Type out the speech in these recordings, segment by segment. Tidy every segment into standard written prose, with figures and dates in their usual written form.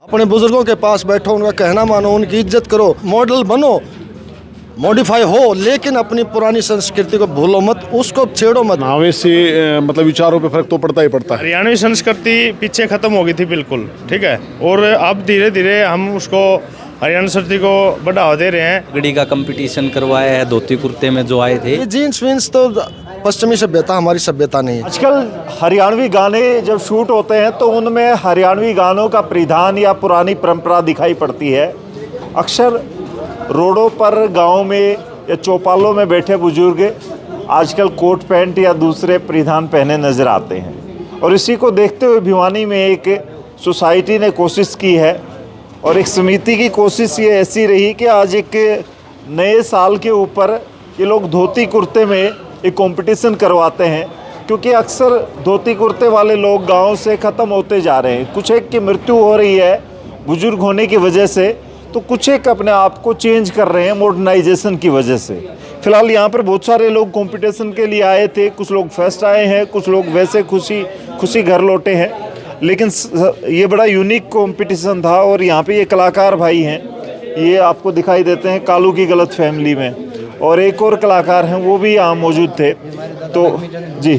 अपने बुजुर्गों के पास बैठो, उनका कहना मानो, उनकी इज्जत करो, मॉडल बनो, मॉडिफाई हो, लेकिन अपनी पुरानी संस्कृति को भूलो मत, उसको छेड़ो मत। नावे से मतलब विचारों पे फर्क तो पड़ता ही पड़ता है। हरियाणवी संस्कृति पीछे खत्म हो गई थी बिल्कुल, ठीक है, और अब धीरे धीरे हम उसको हरियाणा संस्कृति को बढ़ावा दे रहे हैं। गड़ी का कंपटीशन करवाया है, धोती कुर्ते में जो आए थे। ये जीन्स वीन्स तो पश्चिमी सभ्यता हमारी सभ्यता नहीं है। आजकल हरियाणवी गाने जब शूट होते हैं तो उनमें हरियाणवी गानों का परिधान या पुरानी परंपरा दिखाई पड़ती है। अक्सर रोडों पर, गांव में या चौपालों में बैठे बुजुर्ग आजकल कोट पैंट या दूसरे परिधान पहने नज़र आते हैं, और इसी को देखते हुए भिवानी में एक सोसाइटी ने कोशिश की है, और एक समिति की कोशिश ये ऐसी रही कि आज एक नए साल के ऊपर ये लोग धोती कुर्ते में एक कंपटीशन करवाते हैं, क्योंकि अक्सर धोती कुर्ते वाले लोग गांव से ख़त्म होते जा रहे हैं। कुछ एक की मृत्यु हो रही है बुजुर्ग होने की वजह से, तो कुछ एक अपने आप को चेंज कर रहे हैं मॉडर्नाइजेशन की वजह से। फिलहाल यहाँ पर बहुत सारे लोग कंपटीशन के लिए आए थे, कुछ लोग फर्स्ट आए हैं, कुछ लोग वैसे खुशी घर लौटे हैं, लेकिन ये बड़ा यूनिक कंपटीशन था। और यहाँ पे ये कलाकार भाई हैं, ये आपको दिखाई देते हैं कालू की गलत फैमिली में, और एक और कलाकार हैं वो भी यहाँ मौजूद थे। तो जी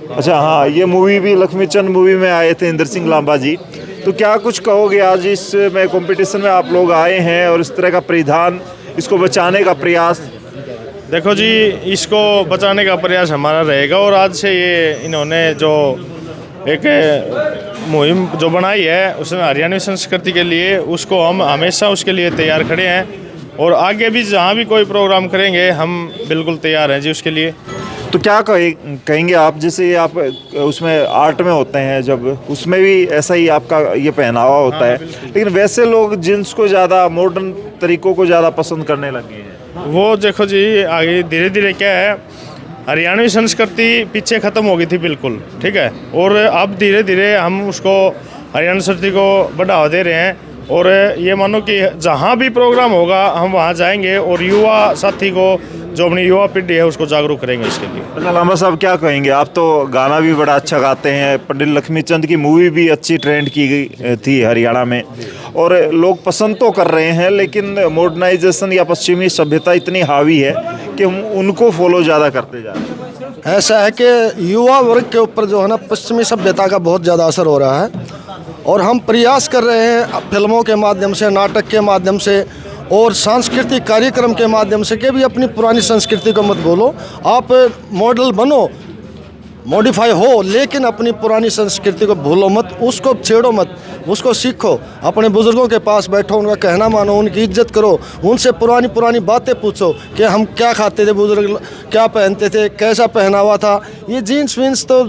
अच्छा, हाँ, ये मूवी भी लक्ष्मी चंद मूवी में आए थे, इंद्र सिंह लांबा जी। तो क्या कुछ कहोगे, आज इस में कंपटीशन में आप लोग आए हैं और इस तरह का परिधान, इसको बचाने का प्रयास? देखो जी, इसको बचाने का प्रयास हमारा रहेगा, और आज से ये इन्होंने जो एक मुहिम जो बनाई है उसमें हरियाणवी संस्कृति के लिए, उसको हम हमेशा उसके लिए तैयार खड़े हैं, और आगे भी जहाँ भी कोई प्रोग्राम करेंगे हम बिल्कुल तैयार हैं जी उसके लिए। तो क्या कहेंगे आप, जैसे आप उसमें आर्ट में होते हैं, जब उसमें भी ऐसा ही आपका ये पहनावा होता है, लेकिन वैसे लोग जींस को ज़्यादा, मॉडर्न तरीकों को ज़्यादा पसंद करने लगे हैं। वो देखो जी, आगे धीरे धीरे क्या है, हरियाणवी संस्कृति पीछे खत्म हो गई थी बिल्कुल, ठीक है, और अब धीरे धीरे हम उसको हरियाणा संस्कृति को बढ़ावा दे रहे हैं, और ये मानो कि जहाँ भी प्रोग्राम होगा हम वहाँ जाएंगे, और युवा साथी को, जो अपनी युवा पीढ़ी है, उसको जागरूक करेंगे इसके लिए। अच्छा लांबा साहब, क्या कहेंगे? आप तो गाना भी बड़ा अच्छा गाते हैं, पंडित लक्ष्मीचंद की मूवी भी अच्छी ट्रेंड की गई थी हरियाणा में, और लोग पसंद तो कर रहे हैं, लेकिन मॉडर्नाइजेशन या पश्चिमी सभ्यता इतनी हावी है कि हम उनको फॉलो ज़्यादा करते जा रहे हैं। ऐसा है कि युवा वर्ग के ऊपर जो है ना, पश्चिमी सभ्यता का बहुत ज़्यादा असर हो रहा है, और हम प्रयास कर रहे हैं फिल्मों के माध्यम से, नाटक के माध्यम से और सांस्कृतिक कार्यक्रम के माध्यम से कि भी अपनी पुरानी संस्कृति को मत भूलो, आप मॉडल बनो, मॉडिफाई हो, लेकिन अपनी पुरानी संस्कृति को भूलो मत, उसको छेड़ो मत, उसको सीखो। अपने बुजुर्गों के पास बैठो, उनका कहना मानो, उनकी इज्जत करो, उनसे पुरानी बातें पूछो कि हम क्या खाते थे, बुजुर्ग क्या पहनते थे, कैसा पहनावा था। ये जीन्स वीन्स तो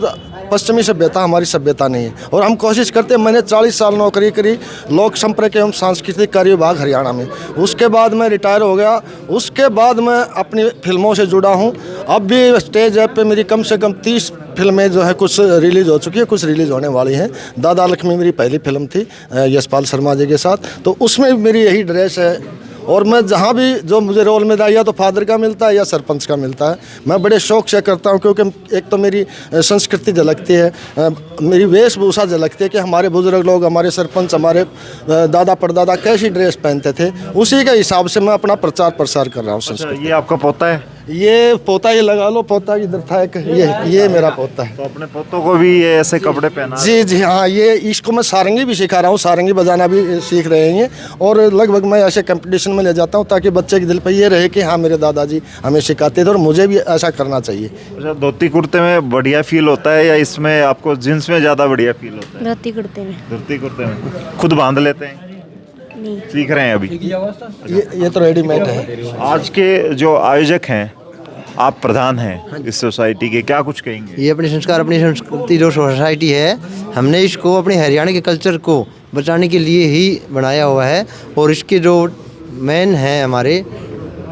पश्चिमी सभ्यता हमारी सभ्यता नहीं है, और हम कोशिश करते हैं। मैंने 40 साल नौकरी करी लोक संपर्क एवं सांस्कृतिक कार्य विभाग हरियाणा में, उसके बाद मैं रिटायर हो गया, उसके बाद मैं अपनी फिल्मों से जुड़ा हूँ। अब भी स्टेज पे मेरी कम से कम 30 फिल्में जो है, कुछ रिलीज़ हो चुकी है, कुछ रिलीज़ होने वाली हैं। दादा लक्ष्मी मेरी पहली फिल्म थी यशपाल शर्मा जी के साथ, तो उसमें मेरी यही ड्रेस है, और मैं जहाँ भी जो मुझे रोल मिलता है, या तो फादर का मिलता है या सरपंच का मिलता है, मैं बड़े शौक से करता हूँ, क्योंकि एक तो मेरी संस्कृति झलकती है, मेरी वेशभूषा झलकती है कि हमारे बुजुर्ग लोग, हमारे सरपंच, हमारे दादा परदादा कैसी ड्रेस पहनते थे, उसी के हिसाब से मैं अपना प्रचार प्रसार कर रहा हूँ। अच्छा, ये आपका पोता है? ये पोता ही लगा लो, पोता इधर था एक, ये मेरा पोता है। तो अपने पोतों को भी ये ऐसे कपड़े पहना? जी हाँ, ये इसको मैं सारंगी भी सिखा रहा हूँ, सारंगी बजाना भी सीख रहे हैं, और लगभग मैं ऐसे कंपटीशन में ले जाता हूँ ताकि बच्चे के दिल पे ये रहे कि हाँ, मेरे दादाजी हमें सिखाते थे और मुझे भी ऐसा करना चाहिए। अच्छा, धोती कुर्ते में बढ़िया फील होता है या इसमें आपको जींस में ज़्यादा बढ़िया फील होता है? धोती कुर्ते में। धोती कुर्ते में खुद बांध लेते हैं? नहीं, सीख रहे हैं अभी? ये तो रेडीमेड है। आज के जो आयोजक हैं, आप प्रधान हैं इस सोसाइटी के, क्या कुछ कहेंगे? ये अपने संस्कार, अपनी संस्कृति जो सोसाइटी है, हमने इसको अपने हरियाणा के कल्चर को बचाने के लिए ही बनाया हुआ है, और इसके जो मेन हैं हमारे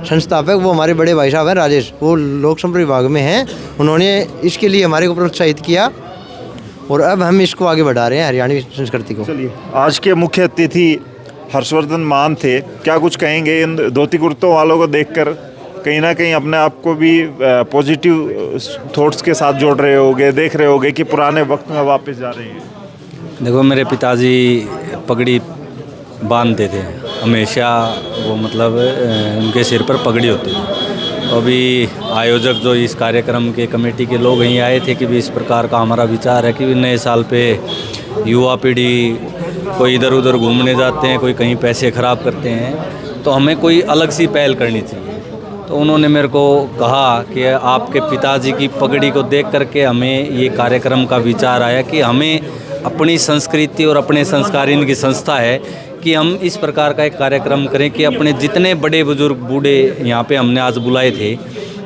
संस्थापक, वो हमारे बड़े भाई साहब हैं राजेश, वो लोक संपर्क विभाग में हैं, उन्होंने इसके लिए हमारे को प्रोत्साहित किया, और अब हम इसको आगे बढ़ा रहे हैं हरियाणवी संस्कृति को। चलिए, आज के मुख्य अतिथि हर्षवर्धन मान थे, क्या कुछ कहेंगे इन धोती कुर्तों वालों को देखकर? कहीं ना कहीं अपने आप को भी पॉजिटिव थॉट्स के साथ जोड़ रहे होगे, देख रहे होगे कि पुराने वक्त में वापस जा रहे हैं। देखो, मेरे पिताजी पगड़ी बांधते थे हमेशा, वो मतलब उनके सिर पर पगड़ी होती थी। अभी आयोजक जो इस कार्यक्रम के कमेटी के लोग यहीं आए थे कि भी इस प्रकार का हमारा विचार है कि नए साल पे युवा पीढ़ी कोई इधर उधर घूमने जाते हैं, कोई कहीं पैसे ख़राब करते हैं, तो हमें कोई अलग सी पहल करनी चाहिए। तो उन्होंने मेरे को कहा कि आपके पिताजी की पगड़ी को देख करके हमें ये कार्यक्रम का विचार आया कि हमें अपनी संस्कृति और अपने संस्कार, इनकी संस्था है कि हम इस प्रकार का एक कार्यक्रम करें कि अपने जितने बड़े बुजुर्ग बूढ़े यहाँ पे हमने आज बुलाए थे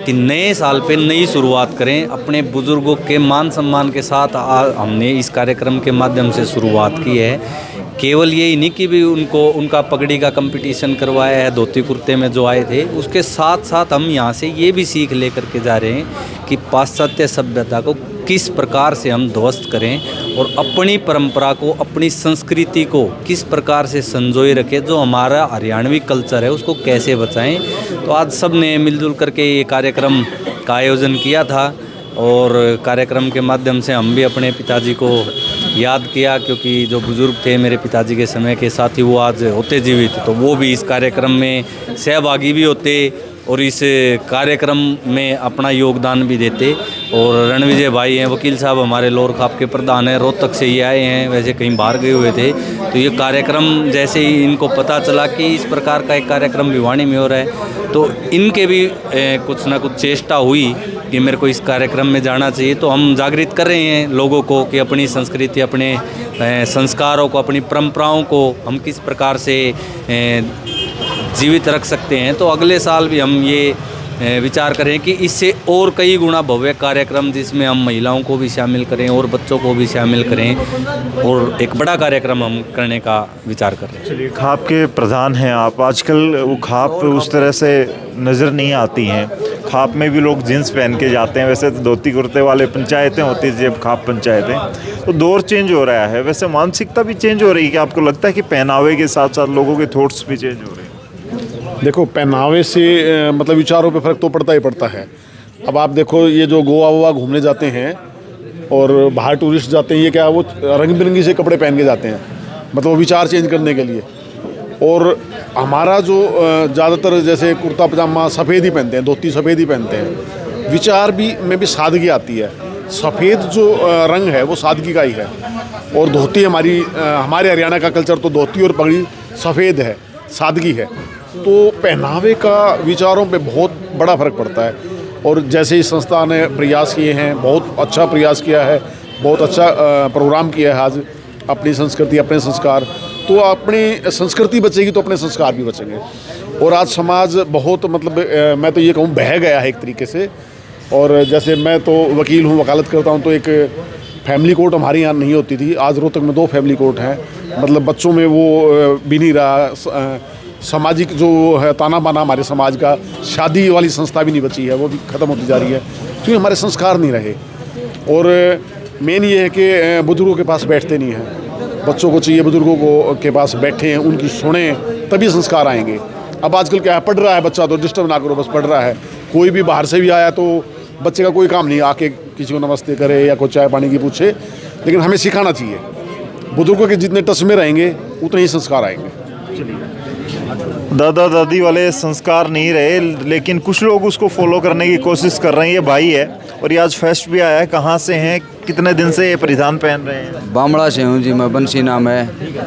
कि नए साल पे नई शुरुआत करें, अपने बुजुर्गों के मान सम्मान के साथ हमने इस कार्यक्रम के माध्यम से शुरुआत की है। केवल यही नहीं कि भी उनका पगड़ी का कंपटीशन करवाया है धोती कुर्ते में जो आए थे, उसके साथ साथ हम यहाँ से ये भी सीख लेकर के जा रहे हैं कि पाश्चात्य सभ्यता को किस प्रकार से हम ध्वस्त करें और अपनी परंपरा को, अपनी संस्कृति को किस प्रकार से संजोए रखें, जो हमारा हरियाणवी कल्चर है उसको कैसे बचाएं। तो आज सब ने मिलजुल करके ये कार्यक्रम का आयोजन किया था और कार्यक्रम के माध्यम से हम भी अपने पिताजी को याद किया, क्योंकि जो बुज़ुर्ग थे मेरे पिताजी के समय के साथी वो आज होते जीवित, तो वो भी इस कार्यक्रम में सहभागी भी होते और इस कार्यक्रम में अपना योगदान भी देते। और रणविजय भाई हैं, वकील साहब हमारे लोअर खाप के प्रधान हैं, रोहतक से ये आए हैं, वैसे कहीं बाहर गए हुए थे। तो ये कार्यक्रम जैसे ही इनको पता चला कि इस प्रकार का एक कार्यक्रम भिवानी में हो रहा है, तो इनके भी कुछ ना कुछ चेष्टा हुई कि मेरे को इस कार्यक्रम में जाना चाहिए। तो हम जागृत कर रहे हैं लोगों को कि अपनी संस्कृति, अपने संस्कारों को, अपनी परंपराओं को हम किस प्रकार से जीवित रख सकते हैं। तो अगले साल भी हम ये विचार करें कि इससे और कई गुना भव्य कार्यक्रम जिसमें हम महिलाओं को भी शामिल करें और बच्चों को भी शामिल करें और एक बड़ा कार्यक्रम हम करने का विचार कर रहे हैं। चलिए, खाप के प्रधान हैं आप। आजकल वो खाप उस तरह से नज़र नहीं आती हैं। खाप में भी लोग जीन्स पहन के जाते हैं, वैसे तो धोती कुर्ते वाले पंचायतें होती थी, अब खाप पंचायतें। तो दौर चेंज हो रहा है, वैसे मानसिकता भी चेंज हो रही है कि आपको लगता है कि पहनावे के साथ साथ लोगों के थॉट्स भी चेंज हो रहे हैं? देखो, पहनावे से मतलब विचारों पे फ़र्क तो पड़ता ही पड़ता है। अब आप देखो, ये जो गोवा वोवा घूमने जाते हैं और बाहर टूरिस्ट जाते हैं, ये क्या वो रंग बिरंगी से कपड़े पहन के जाते हैं, मतलब वो विचार चेंज करने के लिए। और हमारा जो ज़्यादातर जैसे कुर्ता पजामा सफ़ेद ही पहनते हैं, धोती सफ़ेद ही पहनते हैं, विचार भी में भी सादगी आती है। सफ़ेद जो रंग है वो सादगी का ही है। और धोती हमारे हरियाणा का कल्चर तो धोती और पगड़ी सफ़ेद है, सादगी है। तो पहनावे का विचारों पे बहुत बड़ा फ़र्क पड़ता है। और जैसे इस संस्था ने प्रयास किए हैं, बहुत अच्छा प्रयास किया है, बहुत अच्छा प्रोग्राम किया है आज, अपनी संस्कृति, अपने संस्कार। तो अपनी संस्कृति बचेगी तो अपने संस्कार भी बचेंगे। और आज समाज बहुत मतलब मैं तो ये कहूँ बह गया है एक तरीके से। और जैसे मैं तो वकील हूँ, वकालत करता हूँ, तो एक फैमिली कोर्ट हमारे यहाँ नहीं होती थी, आज रोहतक में 2 फैमिली कोर्ट हैं। मतलब बच्चों में वो भी नहीं रहा, सामाजिक जो है ताना बाना हमारे समाज का, शादी वाली संस्था भी नहीं बची है, वो भी ख़त्म होती जा रही है क्योंकि हमारे संस्कार नहीं रहे। और मेन ये है कि बुज़ुर्गों के पास बैठते नहीं हैं। बच्चों को चाहिए बुज़ुर्गों को के पास बैठें, उनकी सुनें, तभी संस्कार आएंगे। अब आजकल क्या है, पढ़ रहा है बच्चा तो डिस्टर्ब ना करो, बस पढ़ रहा है। कोई भी बाहर से भी आया तो बच्चे का कोई काम नहीं आके किसी को नमस्ते करे या कोई चाय पानी की पूछे, लेकिन हमें सिखाना चाहिए। बुज़ुर्गों के जितने टच में रहेंगे उतने ही संस्कार आएंगे। दादा दादी वाले संस्कार नहीं रहे, लेकिन कुछ लोग उसको फॉलो करने की कोशिश कर रहे हैं। ये भाई है और ये आज फेस्ट भी आया है। कहाँ से हैं, कितने दिन से ये परिधान पहन रहे हैं? बामड़ा से हूँ जी, मैं बंसी नाम है।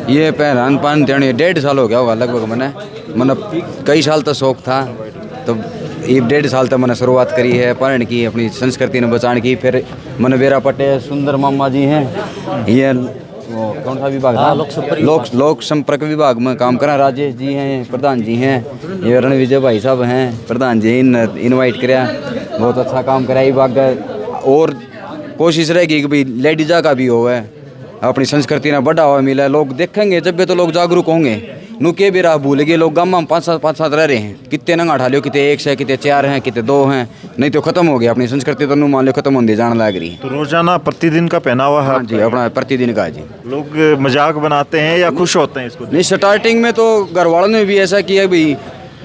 ये पहनान पान 1.5 साल हो गया होगा लगभग। मैंने मतलब कई साल तक शौक था, तो ये 1.5 साल तक मैंने शुरुआत करी है पहन की, अपनी संस्कृति ने बचाने की। फिर मैंने बेरा पटे सुंदर मामा जी हैं, ये वो कौन सा विभाग था, लोक संपर्क विभाग में काम करा। राजेश जी हैं प्रधान जी हैं, ये रणविजय भाई साहब हैं प्रधान जी, इनवाइट कराया, बहुत अच्छा काम कराया विभाग। और कोशिश रहेगी कि भाई लेडीजा का भी हो है, अपनी संस्कृति ने बढ़ावा मिला। लोग देखेंगे जब भी तो लोग जागरूक होंगे। नु के भी राह भूल गए लोग, गाँव में 5-7 रह रहे हैं, कितने नंगा उठा लो, कितने 1 है, कितने 4 हैं, कितने 2 हैं, नहीं तो खत्म हो गया अपनी संस्कृति। तो मान लो खत्म होने जाने लग रही है। तो रोजाना प्रतिदिन का पहनावा है? हाँ जी, अपना प्रतिदिन का जी। लोग मजाक बनाते हैं या खुश होते हैं इसको? नहीं, स्टार्टिंग में तो घर वालों ने भी ऐसा किया, भाई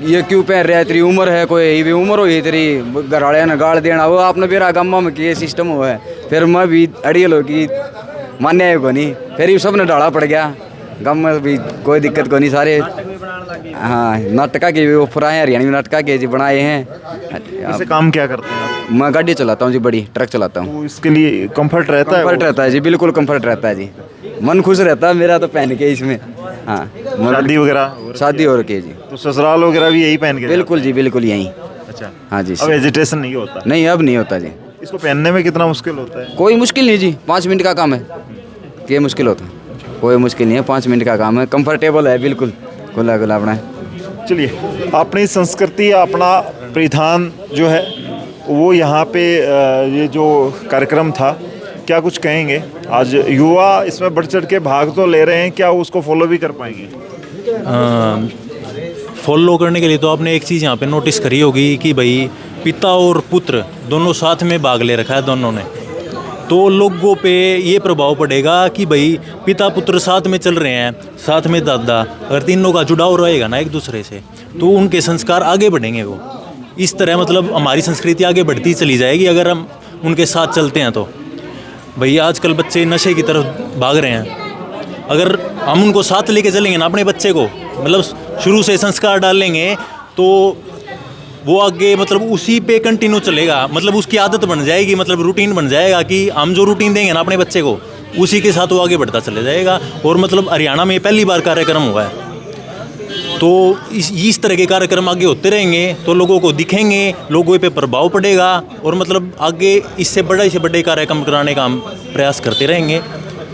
ये क्यों पहन रहा है, तेरी उम्र है, कोई भी उम्र हुई तेरी, घर वाले ने गाड़ देना। वो आपने मेरा गम्मा में किए सिस्टम हुआ है। फिर मैं भी अड़ियल हो कि मान्य को नहीं, फिर ये सब ने डाला पड़ गया। गम में भी कोई दिक्कत को नहीं, सारे हाँ नाटका के वो पुराने हरियाणवी नाटका के जी बनाए हैं। ऐसे काम क्या करते हैं आप? मैं गाड़ी चलाता हूँ जी, बड़ी ट्रक चलाता हूँ। तो इसके लिए कंफर्ट रहता है? कंफर्ट रहता है जी, बिल्कुल कंफर्ट रहता है जी, मन खुश रहता है मेरा तो पहन के इसमें। हाँ शादी वगैरह? शादी और के जी, तो ससुराल वगैरह भी यही पहन के बिल्कुल जी, बिल्कुल यहीं। अच्छा, हाँ जी, अब एजिटेशन नहीं होता? नहीं अब नहीं होता जी। इसको पहनने में कितना मुश्किल होता है? कोई मुश्किल नहीं जी, 5 मिनट का काम है, क्या मुश्किल होता है? कोई मुश्किल नहीं है, 5 मिनट का काम है, कंफर्टेबल है बिल्कुल, खुला खुला अपना। चलिए, अपनी संस्कृति अपना परिधान जो है वो यहाँ पे ये जो कार्यक्रम था, क्या कुछ कहेंगे? आज युवा इसमें बढ़ चढ़ के भाग तो ले रहे हैं, क्या उसको फॉलो भी कर पाएंगे? फॉलो करने के लिए तो आपने एक चीज़ यहाँ पे नोटिस करी होगी कि भाई पिता और पुत्र दोनों साथ में भाग ले रखा है दोनों ने, तो लोगों पे ये प्रभाव पड़ेगा कि भाई पिता पुत्र साथ में चल रहे हैं, साथ में दादा, अगर तीनों का जुड़ाव रहेगा ना एक दूसरे से, तो उनके संस्कार आगे बढ़ेंगे। वो इस तरह मतलब हमारी संस्कृति आगे बढ़ती चली जाएगी अगर हम उनके साथ चलते हैं। तो भाई आजकल बच्चे नशे की तरफ भाग रहे हैं, अगर हम उनको साथ लेके चलेंगे ना अपने बच्चे को, मतलब शुरू से संस्कार डालेंगे, तो वो आगे मतलब उसी पे कंटिन्यू चलेगा, मतलब उसकी आदत बन जाएगी, मतलब रूटीन बन जाएगा कि हम जो रूटीन देंगे ना अपने बच्चे को, उसी के साथ वो आगे बढ़ता चले जाएगा। और मतलब हरियाणा में पहली बार कार्यक्रम हुआ है, तो इस तरह के कार्यक्रम आगे होते रहेंगे तो लोगों को दिखेंगे, लोगों पे प्रभाव पड़ेगा, और मतलब आगे इससे बड़े कार्यक्रम कराने का हम प्रयास करते रहेंगे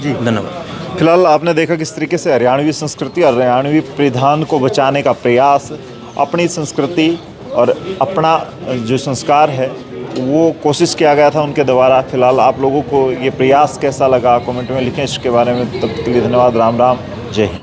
जी। धन्यवाद। फिलहाल आपने देखा किस तरीके से हरियाणवी संस्कृति और हरियाणवी परिधान को बचाने का प्रयास, अपनी संस्कृति और अपना जो संस्कार है वो कोशिश किया गया था उनके द्वारा। फिलहाल आप लोगों को ये प्रयास कैसा लगा कमेंट में लिखें इसके बारे में। तब तक के लिए धन्यवाद। राम राम, जय हिंद।